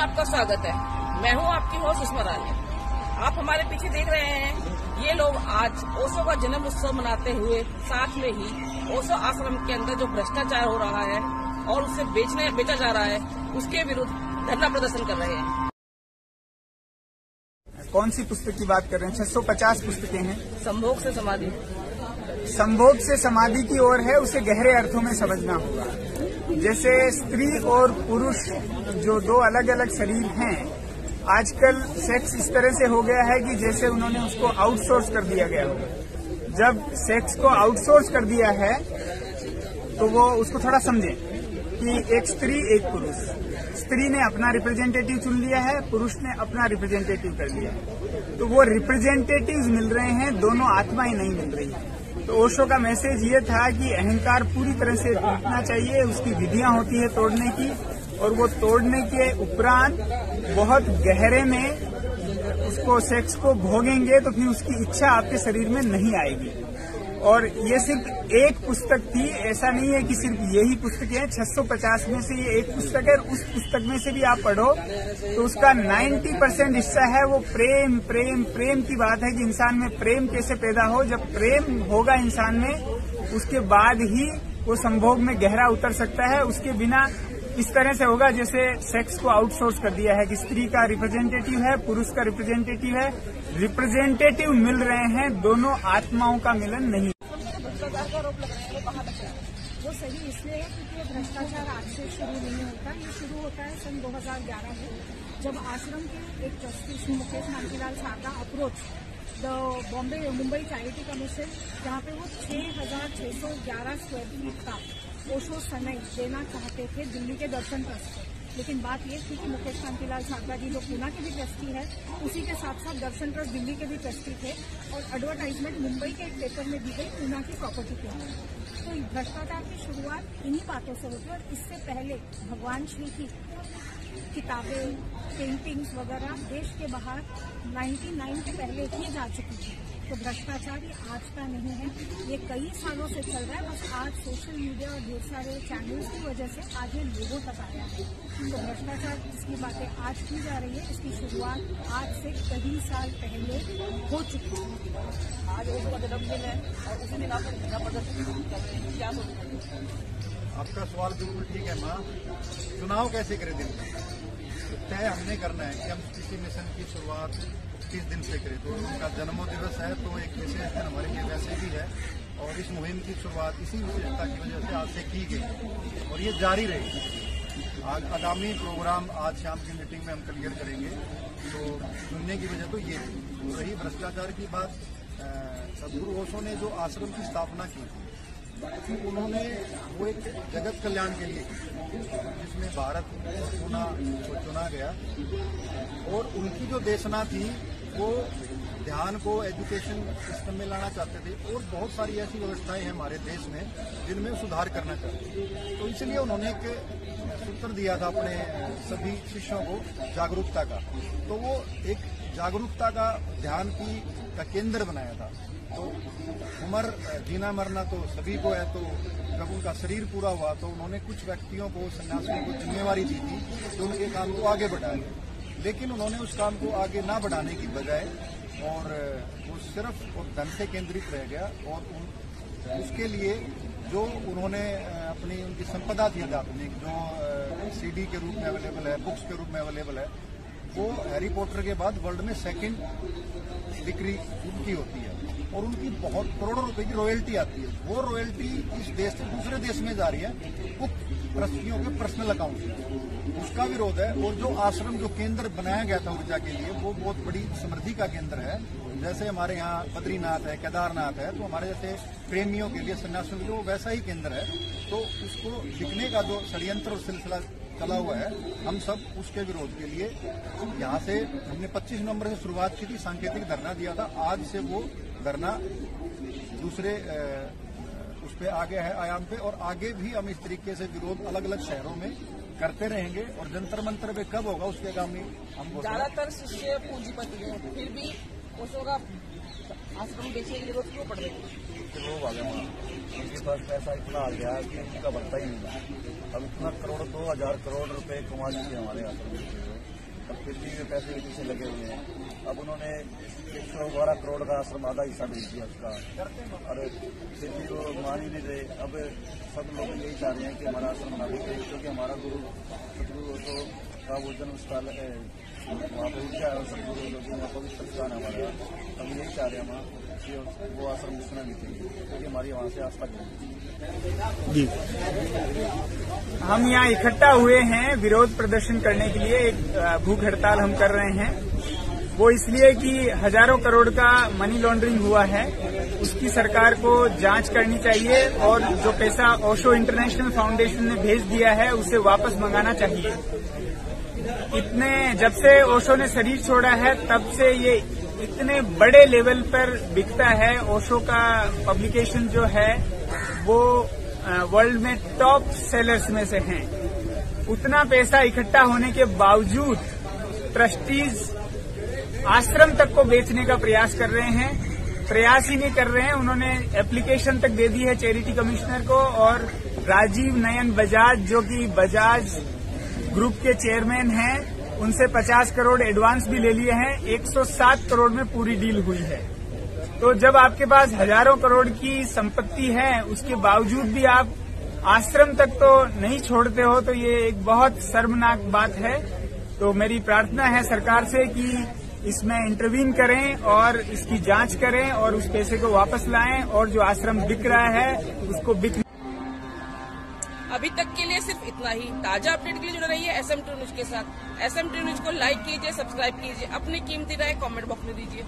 आपका स्वागत है। मैं हूं आपकी होस्ट सुषमा रानी। आप हमारे पीछे देख रहे हैं, ये लोग आज ओशो का जन्म उत्सव मनाते हुए साथ में ही ओशो आश्रम के अंदर जो भ्रष्टाचार हो रहा है और उसे बेचा जा रहा है, उसके विरुद्ध धरना प्रदर्शन कर रहे हैं। कौन सी पुस्तक की बात कर रहे हैं? 650 पुस्तकें हैं। संभोग से समाधि। संभोग से समाधि की ओर है, उसे गहरे अर्थों में समझना होगा। जैसे स्त्री और पुरुष जो दो अलग अलग शरीर हैं, आजकल सेक्स इस तरह से हो गया है कि जैसे उन्होंने उसको आउटसोर्स कर दिया गया हो। जब सेक्स को आउटसोर्स कर दिया है तो वो उसको थोड़ा समझें कि एक स्त्री एक पुरुष, स्त्री ने अपना रिप्रेजेंटेटिव चुन लिया है, पुरुष ने अपना रिप्रेजेंटेटिव कर लिया है। तो वो रिप्रेजेंटेटिव्स मिल रहे हैं, दोनों आत्माएं नहीं मिल रही हैं। तो ओशो का मैसेज ये था कि अहंकार पूरी तरह से टूटना चाहिए, उसकी विधियां होती है तोड़ने की, और वो तोड़ने के उपरांत बहुत गहरे में उसको सेक्स को भोगेंगे तो फिर उसकी इच्छा आपके शरीर में नहीं आएगी। और ये सिर्फ एक पुस्तक थी, ऐसा नहीं है कि सिर्फ यही पुस्तकें हैं। 650 में से ये एक पुस्तक है। उस पुस्तक में से भी आप पढ़ो तो उसका 90% हिस्सा है वो प्रेम प्रेम प्रेम की बात है कि इंसान में प्रेम कैसे पैदा हो। जब प्रेम होगा इंसान में, उसके बाद ही वो संभोग में गहरा उतर सकता है। उसके बिना इस तरह से होगा जैसे सेक्स को आउटसोर्स कर दिया है कि स्त्री का रिप्रेजेंटेटिव है, पुरुष का रिप्रेजेंटेटिव है, रिप्रेजेंटेटिव मिल रहे हैं, दोनों आत्माओं का मिलन नहीं। भ्रष्टाचार का आरोप लग रहा है, वो कहाँ तक है? वो सही इसलिए है क्योंकि ये भ्रष्टाचार आज से शुरू नहीं होता। ये शुरू होता है सन 2011 में, जब आश्रम के एक trustee Shri Mukesh Kantilal Sharda approach the Mumbai charity commission, जहाँ पे वो 6,611 स्क्वायर फीट का ओशो सनई देना चाहते थे दिल्ली के दर्शन ट्रस्ट को। लेकिन बात ये थी कि मुकेश कांतिलाल शारदा जी जो पूना के भी ट्रस्टी है, उसी के साथ साथ दर्शन ट्रस्ट दिल्ली के भी ट्रस्टी थे, और एडवर्टाइजमेंट मुंबई के एक पेपर में दी गई पूना की प्रॉपर्टी के लिए। तो भ्रष्टाचार की शुरुआत इन्हीं बातों से होती है। और इससे पहले भगवान श्री की किताबें, पेंटिंग्स वगैरह देश के बाहर 99 के पहले की जा चुकी थी। तो भ्रष्टाचार ये आज का नहीं है, ये कई सालों से चल रहा है। बस आज सोशल मीडिया और ढेर सारे चैनल्स की वजह से आज ये लोगों तक आया है। तो भ्रष्टाचार जिसकी बातें आज की जा रही है, इसकी शुरुआत आज से कई साल पहले हो चुकी है। आज ओशो का जन्मदिन है और उसी दिन आप धरना प्रदर्शन कर रहे हैं, क्या सोचते हैं? आपका सवाल बिल्कुल ठीक है माँ। चुनाव कैसे करें दिन में? तय हमने करना है कि हम किसी मिशन की शुरुआत किस दिन से करें। तो उनका जन्मदिवस है तो एक विशेष दिन हमारे लिए वैसे भी है, और इस मुहिम की शुरुआत इसी विशेषता की वजह से आज से की गई और ये जारी रहेगी। आगामी प्रोग्राम आज शाम की मीटिंग में हम क्लियर करेंगे। तो सुनने की वजह तो ये रही। भ्रष्टाचार की बात, सदगुरु ओशो ने जो आश्रम की स्थापना की, उन्होंने वो एक जगत कल्याण के लिए की, जिसमें भारत पूना को चुना गया। और उनकी जो देशना थी वो ध्यान को एजुकेशन सिस्टम में लाना चाहते थे, और बहुत सारी ऐसी व्यवस्थाएं हैं हमारे देश में जिनमें सुधार करना चाहते थे। तो इसलिए उन्होंने एक सूत्र दिया था अपने सभी शिष्यों को, जागरूकता का। तो वो एक जागरूकता का ध्यान का केंद्र बनाया था। तो उम्र जीना मरना तो सभी को है, तो जब उनका शरीर पूरा हुआ तो उन्होंने कुछ व्यक्तियों को, सन्यासियों को जिम्मेवारी दी थी कि उनके काम को आगे बढ़ाए। लेकिन उन्होंने उस काम को आगे ना बढ़ाने की बजाय और वो सिर्फ और धन से केंद्रित रह गया, और उसके लिए जो उन्होंने अपनी उनकी संपदा थी आध्यात्मिक, जो सीडी के रूप में अवेलेबल है, बुक्स के रूप में अवेलेबल है, वो हैरी पॉटर के बाद वर्ल्ड में सेकंड बिक्री उनकी होती है, और उनकी बहुत करोड़ों रुपए की रॉयल्टी आती है। वो रॉयल्टी इस देश से दूसरे देश में जा रही है, उक्त ट्रस्टियों के पर्सनल अकाउंट में। उसका विरोध है। और जो आश्रम, जो केंद्र बनाया गया था ऊर्जा के लिए, वो बहुत बड़ी समृद्धि का केंद्र है। जैसे हमारे यहाँ बद्रीनाथ है, केदारनाथ है, तो हमारे जैसे प्रेमियों के लिए, सन्यासियों के लिए वो वैसा ही केंद्र है। तो उसको बिकने का जो षड्यंत्र और सिलसिला चला हुआ है, हम सब उसके विरोध के लिए यहाँ से हमने 25 नवंबर से शुरुआत की थी, सांकेतिक धरना दिया था। आज से वो धरना दूसरे उस पे आगे है आयाम पे, और आगे भी हम इस तरीके से विरोध अलग अलग शहरों में करते रहेंगे। और जंतर मंतर पे कब होगा उसके आगामी हम ज्यादातर शिष्य पूंजीपति हैं, फिर भी ओशो का आश्रम बेचने की जरूरत क्यों पड़ रही है? के लोग आ गए वहाँ, उनके पास पैसा इतना आ गया कि उनका बनता ही नहीं। अब इतना करोड़ 2000 करोड़ रुपए कमा लिए हमारे आश्रम से, अब फिर भी वे पैसे के पीछे लगे हुए हैं। अब उन्होंने 112 करोड़ का आश्रम आधा हिस्सा भेज दिया उसका, और फिर भी वो मान ही नहीं रहे। अब सब लोग यही चाह रहे हैं कि हमारा आश्रम बना दीजिए, क्योंकि हमारा गुरु सतगुरु का वो जन्म स्थल है, वहाँ पर ऊर्जा है, सतगुरु पवित्र स्थान है हमारा। हम यही चाह रहे हैं वहाँ कि वो आश्रम दिखना नहीं चाहिए, क्योंकि हमारी वहाँ से आस्था जी। हम यहाँ इकट्ठा हुए हैं विरोध प्रदर्शन करने के लिए। एक भूख हड़ताल हम कर रहे हैं, वो इसलिए कि हजारों करोड़ का मनी लॉन्ड्रिंग हुआ है, उसकी सरकार को जांच करनी चाहिए, और जो पैसा ओशो इंटरनेशनल फाउंडेशन ने भेज दिया है उसे वापस मंगाना चाहिए। जब से ओशो ने शरीर छोड़ा है तब से ये इतने बड़े लेवल पर बिकता है। ओशो का पब्लिकेशन जो है वो वर्ल्ड में टॉप सेलर्स में से हैं। उतना पैसा इकट्ठा होने के बावजूद ट्रस्टीज आश्रम तक को बेचने का प्रयास कर रहे हैं। प्रयास ही नहीं कर रहे हैं, उन्होंने एप्लीकेशन तक दे दी है चैरिटी कमिश्नर को, और राजीव नयन बजाज जो कि बजाज ग्रुप के चेयरमैन हैं, उनसे 50 करोड़ एडवांस भी ले लिए हैं। 107 करोड़ में पूरी डील हुई है। तो जब आपके पास हजारों करोड़ की संपत्ति है, उसके बावजूद भी आप आश्रम तक तो नहीं छोड़ते हो, तो ये एक बहुत शर्मनाक बात है। तो मेरी प्रार्थना है सरकार से कि इसमें इंटरवीन करें और इसकी जांच करें और उस पैसे को वापस लाएं, और जो आश्रम बिक रहा है उसको बिक। अभी तक के लिए सिर्फ इतना ही। ताजा अपडेट के लिए जुड़े रहिए SM2 न्यूज के साथ। SM2 न्यूज को लाइक कीजिए, सब्सक्राइब कीजिए, अपनी कीमती राय कमेंट बॉक्स में दीजिए।